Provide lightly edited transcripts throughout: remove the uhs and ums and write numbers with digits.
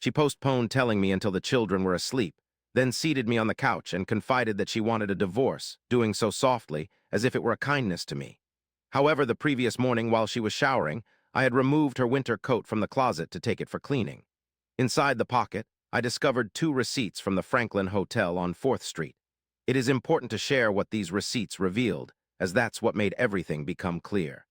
She postponed telling me until the children were asleep, then seated me on the couch and confided that she wanted a divorce, doing so softly, as if it were a kindness to me. However, the previous morning while she was showering, I had removed her winter coat from the closet to take it for cleaning. Inside the pocket, I discovered 2 receipts from the Franklin Hotel on 4th Street. It is important to share what these receipts revealed, as that's what made everything become clear.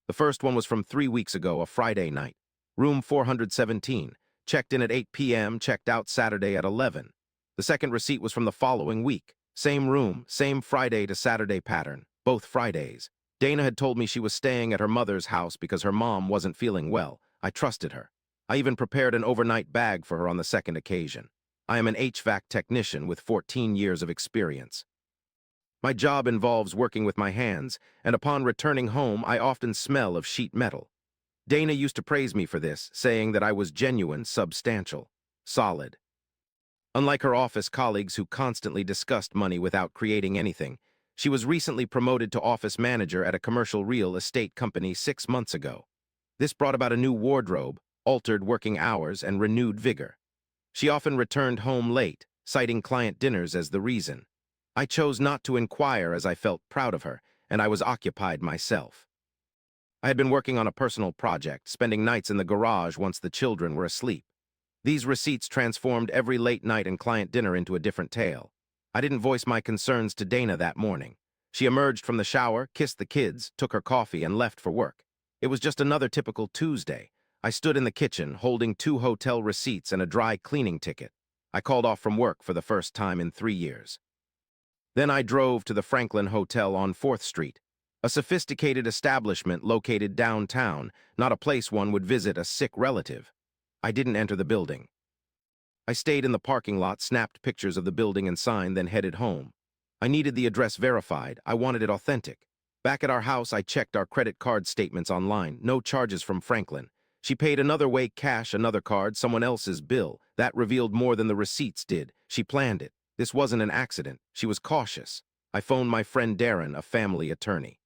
The first one was from 3 weeks ago, a Friday night. Room 417, checked in at 8 p.m., checked out Saturday at 11. The second receipt was from the following week. Same room, same Friday to Saturday pattern, both Fridays. Dana had told me she was staying at her mother's house because her mom wasn't feeling well. I trusted her. I even prepared an overnight bag for her on the second occasion. I am an HVAC technician with 14 years of experience. My job involves working with my hands, and upon returning home, I often smell of sheet metal. Dana used to praise me for this, saying that I was genuine, substantial, solid. Unlike her office colleagues who constantly discussed money without creating anything, she was recently promoted to office manager at a commercial real estate company 6 months ago. This brought about a new wardrobe, altered working hours, and renewed vigor. She often returned home late, citing client dinners as the reason. I chose not to inquire as I felt proud of her, and I was occupied myself. I had been working on a personal project, spending nights in the garage once the children were asleep. These receipts transformed every late night and client dinner into a different tale. I didn't voice my concerns to Dana that morning. She emerged from the shower, kissed the kids, took her coffee, and left for work. It was just another typical Tuesday. I stood in the kitchen, holding 2 hotel receipts and a dry cleaning ticket. I called off from work for the first time in 3 years. Then I drove to the Franklin Hotel on 4th Street, a sophisticated establishment located downtown, not a place one would visit a sick relative. I didn't enter the building. I stayed in the parking lot, snapped pictures of the building and sign, then headed home. I needed the address verified. I wanted it authentic. Back at our house, I checked our credit card statements online. No charges from Franklin. She paid another way, cash, another card, someone else's bill. That revealed more than the receipts did. She planned it. This wasn't an accident. She was cautious. I phoned my friend Darren, a family attorney.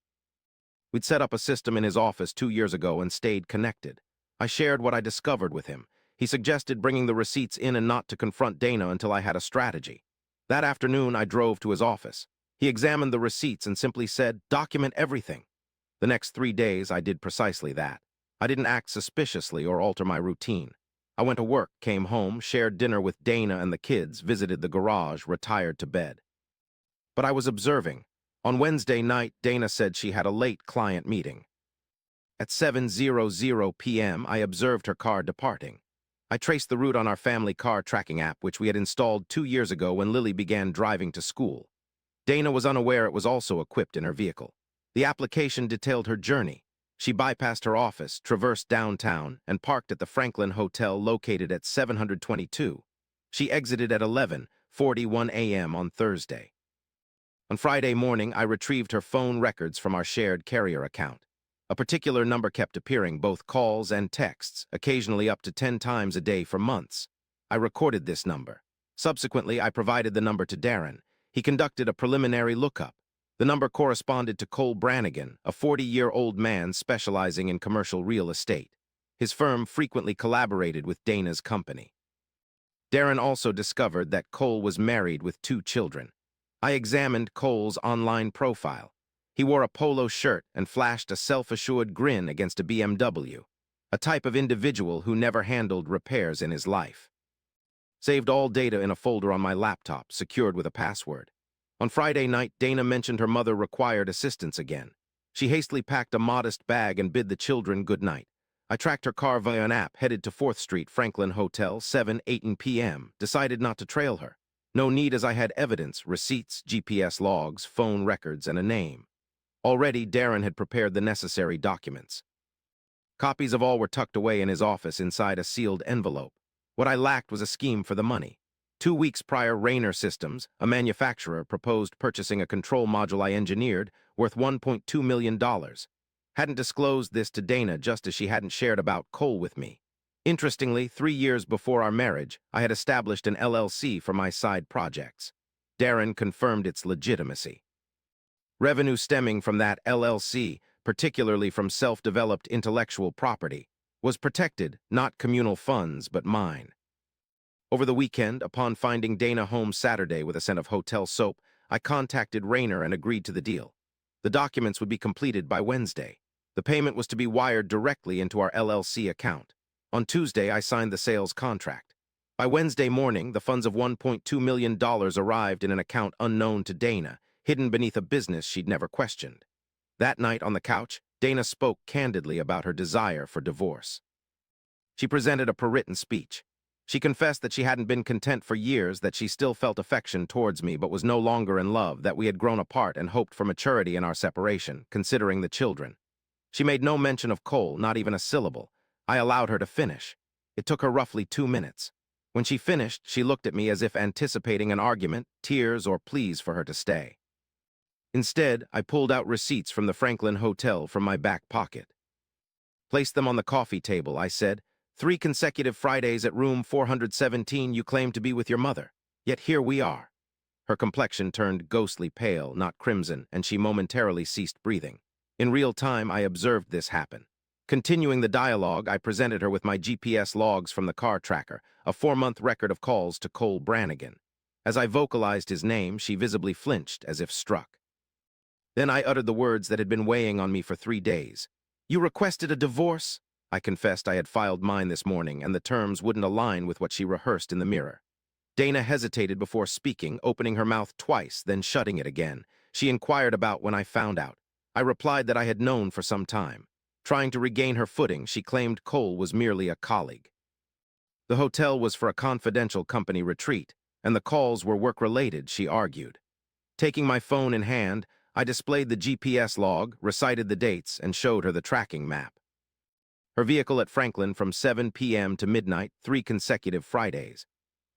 We'd set up a system in his office 2 years ago and stayed connected. I shared what I discovered with him. He suggested bringing the receipts in and not to confront Dana until I had a strategy. That afternoon, I drove to his office. He examined the receipts and simply said, "Document everything." The next 3 days, I did precisely that. I didn't act suspiciously or alter my routine. I went to work, came home, shared dinner with Dana and the kids, visited the garage, retired to bed. But I was observing. On Wednesday night, Dana said she had a late client meeting. At 7:00 p.m., I observed her car departing. I traced the route on our family car tracking app, which we had installed 2 years ago when Lily began driving to school. Dana was unaware it was also equipped in her vehicle. The application detailed her journey. She bypassed her office, traversed downtown, and parked at the Franklin Hotel located at 722. She exited at 11:41 a.m. on Thursday. On Friday morning, I retrieved her phone records from our shared carrier account. A particular number kept appearing, both calls and texts, occasionally up to 10 times a day for months. I recorded this number. Subsequently, I provided the number to Darren. He conducted a preliminary lookup. The number corresponded to Cole Brannigan, a 40-year-old man specializing in commercial real estate. His firm frequently collaborated with Dana's company. Darren also discovered that Cole was married with 2 children. I examined Cole's online profile. He wore a polo shirt and flashed a self-assured grin against a BMW, a type of individual who never handled repairs in his life. Saved all data in a folder on my laptop, secured with a password. On Friday night, Dana mentioned her mother required assistance again. She hastily packed a modest bag and bid the children good night. I tracked her car via an app, headed to 4th Street, Franklin Hotel, 7:08 p.m., decided not to trail her. No need, as I had evidence, receipts, GPS logs, phone records, and a name. Already, Darren had prepared the necessary documents. Copies of all were tucked away in his office inside a sealed envelope. What I lacked was a scheme for the money. 2 weeks prior, Rayner Systems, a manufacturer, proposed purchasing a control module I engineered worth $1.2 million. Hadn't disclosed this to Dana, just as she hadn't shared about Cole with me. Interestingly, 3 years before our marriage, I had established an LLC for my side projects. Darren confirmed its legitimacy. Revenue stemming from that LLC, particularly from self-developed intellectual property, was protected, not communal funds, but mine. Over the weekend, upon finding Dana home Saturday with a scent of hotel soap, I contacted Rayner and agreed to the deal. The documents would be completed by Wednesday. The payment was to be wired directly into our LLC account. On Tuesday, I signed the sales contract. By Wednesday morning, the funds of $1.2 million arrived in an account unknown to Dana, hidden beneath a business she'd never questioned. That night on the couch, Dana spoke candidly about her desire for divorce. She presented a prewritten speech. She confessed that she hadn't been content for years, that she still felt affection towards me but was no longer in love, that we had grown apart and hoped for maturity in our separation, considering the children. She made no mention of Cole, not even a syllable. I allowed her to finish. It took her roughly 2 minutes. When she finished, she looked at me as if anticipating an argument, tears, or pleas for her to stay. Instead, I pulled out receipts from the Franklin Hotel from my back pocket. Placed them on the coffee table, I said, 3 consecutive Fridays at room 417 you claimed to be with your mother. Yet here we are. Her complexion turned ghostly pale, not crimson, and she momentarily ceased breathing. In real time, I observed this happen. Continuing the dialogue, I presented her with my GPS logs from the car tracker, a 4-month record of calls to Cole Brannigan. As I vocalized his name, she visibly flinched, as if struck. Then I uttered the words that had been weighing on me for 3 days. "You requested a divorce?" I confessed I had filed mine this morning, and the terms wouldn't align with what she rehearsed in the mirror. Dana hesitated before speaking, opening her mouth twice, then shutting it again. She inquired about when I found out. I replied that I had known for some time. Trying to regain her footing, she claimed Cole was merely a colleague. The hotel was for a confidential company retreat, and the calls were work-related, she argued. Taking my phone in hand, I displayed the GPS log, recited the dates, and showed her the tracking map. Her vehicle at Franklin from 7 p.m. to midnight, 3 consecutive Fridays.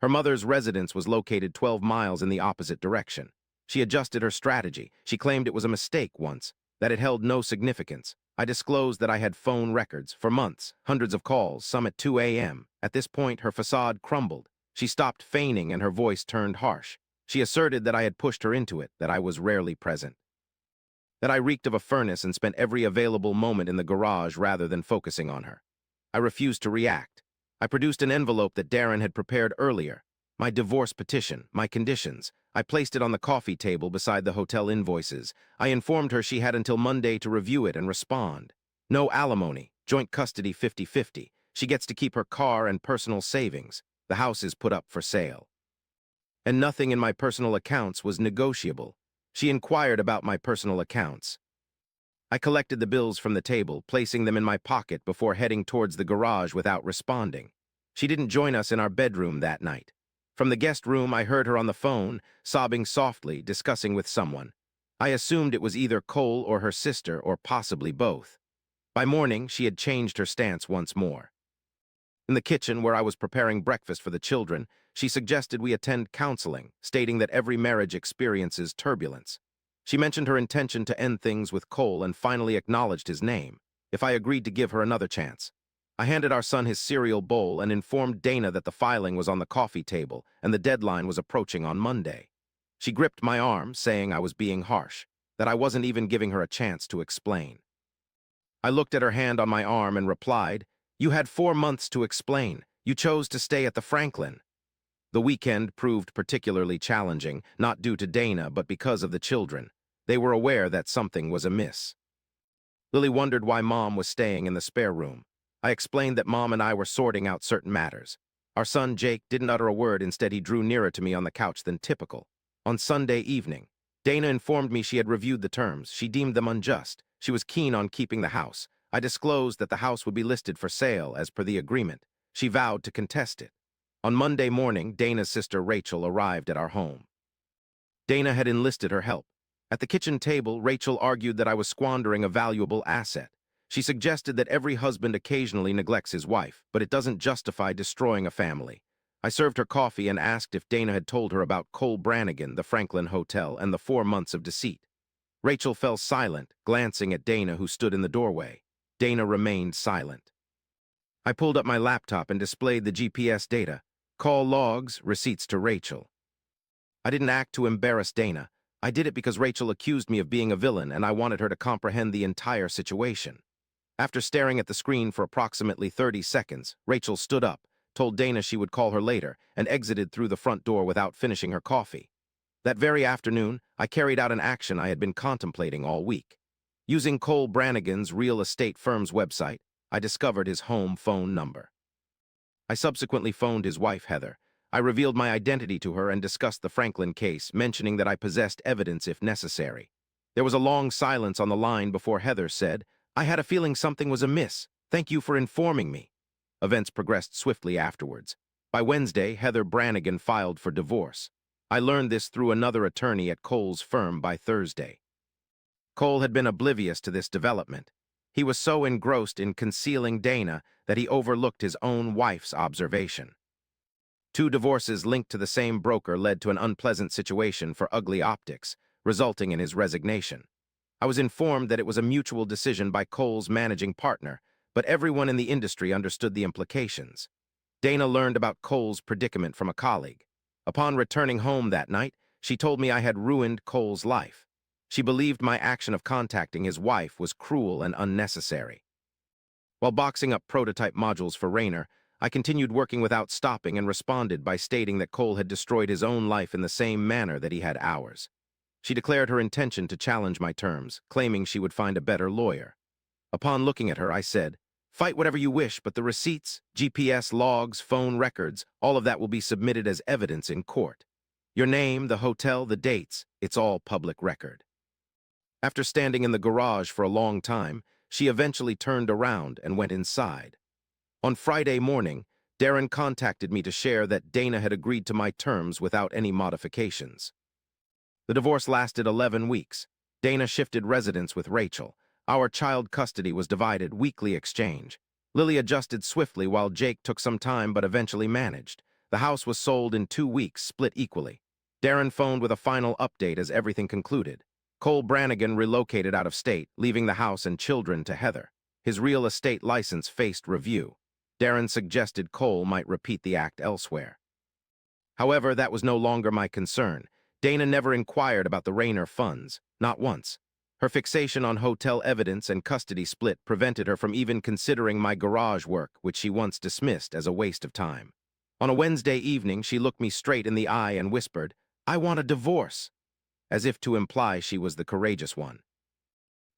Her mother's residence was located 12 miles in the opposite direction. She adjusted her strategy. She claimed it was a mistake once, that it held no significance. I disclosed that I had phone records for months, hundreds of calls, some at 2 a.m. At this point, her facade crumbled. She stopped feigning and her voice turned harsh. She asserted that I had pushed her into it, that I was rarely present, that I reeked of a furnace and spent every available moment in the garage rather than focusing on her. I refused to react. I produced an envelope that Darren had prepared earlier, my divorce petition, my conditions. I placed it on the coffee table beside the hotel invoices. I informed her she had until Monday to review it and respond. No alimony, joint custody 50-50. She gets to keep her car and personal savings. The house is put up for sale. And nothing in my personal accounts was negotiable. She inquired about my personal accounts. I collected the bills from the table, placing them in my pocket before heading towards the garage without responding. She didn't join us in our bedroom that night. From the guest room, I heard her on the phone, sobbing softly, discussing with someone. I assumed it was either Cole or her sister, or possibly both. By morning, she had changed her stance once more. In the kitchen, where I was preparing breakfast for the children, she suggested we attend counseling, stating that every marriage experiences turbulence. She mentioned her intention to end things with Cole and finally acknowledged his name, if I agreed to give her another chance. I handed our son his cereal bowl and informed Dana that the filing was on the coffee table and the deadline was approaching on Monday. She gripped my arm, saying I was being harsh, that I wasn't even giving her a chance to explain. I looked at her hand on my arm and replied, "You had 4 months to explain. You chose to stay at the Franklin." The weekend proved particularly challenging, not due to Dana, but because of the children. They were aware that something was amiss. Lily wondered why Mom was staying in the spare room. I explained that Mom and I were sorting out certain matters. Our son, Jake, didn't utter a word. Instead, he drew nearer to me on the couch than typical. On Sunday evening, Dana informed me she had reviewed the terms. She deemed them unjust. She was keen on keeping the house. I disclosed that the house would be listed for sale as per the agreement. She vowed to contest it. On Monday morning, Dana's sister Rachel arrived at our home. Dana had enlisted her help. At the kitchen table, Rachel argued that I was squandering a valuable asset. She suggested that every husband occasionally neglects his wife, but it doesn't justify destroying a family. I served her coffee and asked if Dana had told her about Cole Brannigan, the Franklin Hotel, and the 4 months of deceit. Rachel fell silent, glancing at Dana, who stood in the doorway. Dana remained silent. I pulled up my laptop and displayed the GPS data, call logs, receipts to Rachel. I didn't act to embarrass Dana. I did it because Rachel accused me of being a villain and I wanted her to comprehend the entire situation. After staring at the screen for approximately 30 seconds, Rachel stood up, told Dana she would call her later, and exited through the front door without finishing her coffee. That very afternoon, I carried out an action I had been contemplating all week. Using Cole Brannigan's real estate firm's website, I discovered his home phone number. I subsequently phoned his wife, Heather. I revealed my identity to her and discussed the Franklin case, mentioning that I possessed evidence if necessary. There was a long silence on the line before Heather said, "I had a feeling something was amiss. Thank you for informing me." Events progressed swiftly afterwards. By Wednesday, Heather Brannigan filed for divorce. I learned this through another attorney at Cole's firm by Thursday. Cole had been oblivious to this development. He was so engrossed in concealing Dana that he overlooked his own wife's observation. 2 divorces linked to the same broker led to an unpleasant situation for Ugly Optics, resulting in his resignation. I was informed that it was a mutual decision by Cole's managing partner, but everyone in the industry understood the implications. Dana learned about Cole's predicament from a colleague. Upon returning home that night, she told me I had ruined Cole's life. She believed my action of contacting his wife was cruel and unnecessary. While boxing up prototype modules for Rayner, I continued working without stopping and responded by stating that Cole had destroyed his own life in the same manner that he had ours. She declared her intention to challenge my terms, claiming she would find a better lawyer. Upon looking at her, I said, "Fight whatever you wish, but the receipts, GPS logs, phone records, all of that will be submitted as evidence in court. Your name, the hotel, the dates, it's all public record." After standing in the garage for a long time, she eventually turned around and went inside. On Friday morning, Darren contacted me to share that Dana had agreed to my terms without any modifications. The divorce lasted 11 weeks. Dana shifted residence with Rachel. Our child custody was divided, weekly exchange. Lily adjusted swiftly while Jake took some time but eventually managed. The house was sold in 2 weeks, split equally. Darren phoned with a final update as everything concluded. Cole Brannigan relocated out of state, leaving the house and children to Heather. His real estate license faced review. Darren suggested Cole might repeat the act elsewhere. However, that was no longer my concern. Dana never inquired about the Rayner funds, not once. Her fixation on hotel evidence and custody split prevented her from even considering my garage work, which she once dismissed as a waste of time. On a Wednesday evening, she looked me straight in the eye and whispered, "I want a divorce," as if to imply she was the courageous one.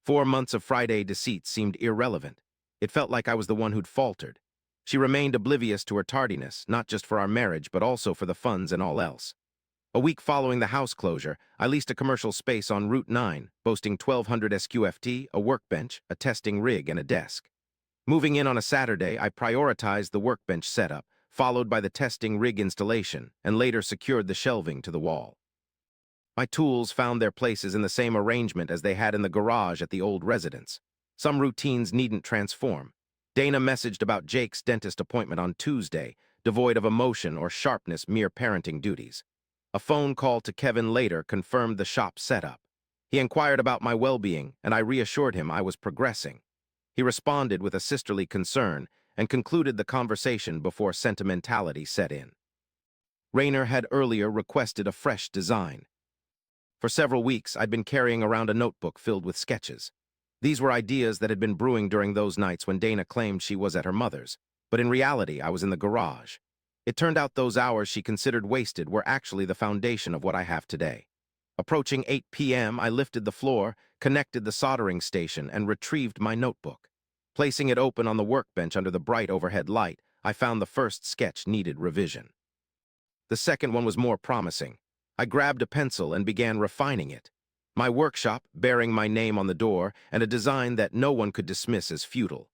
4 months of Friday deceit seemed irrelevant. It felt like I was the one who'd faltered. She remained oblivious to her tardiness, not just for our marriage, but also for the funds and all else. A week following the house closure, I leased a commercial space on Route 9, boasting 1,200 SQFT, a workbench, a testing rig, and a desk. Moving in on a Saturday, I prioritized the workbench setup, followed by the testing rig installation, and later secured the shelving to the wall. My tools found their places in the same arrangement as they had in the garage at the old residence. Some routines needn't transform. Dana messaged about Jake's dentist appointment on Tuesday, devoid of emotion or sharpness, mere parenting duties. A phone call to Kevin later confirmed the shop setup. He inquired about my well-being, and I reassured him I was progressing. He responded with a sisterly concern and concluded the conversation before sentimentality set in. Rayner had earlier requested a fresh design. For several weeks, I'd been carrying around a notebook filled with sketches. These were ideas that had been brewing during those nights when Dana claimed she was at her mother's, but in reality, I was in the garage. It turned out those hours she considered wasted were actually the foundation of what I have today. Approaching 8 p.m., I lifted the floor, connected the soldering station, and retrieved my notebook. Placing it open on the workbench under the bright overhead light, I found the first sketch needed revision. The second one was more promising. I grabbed a pencil and began refining it. My workshop, bearing my name on the door, and a design that no one could dismiss as futile.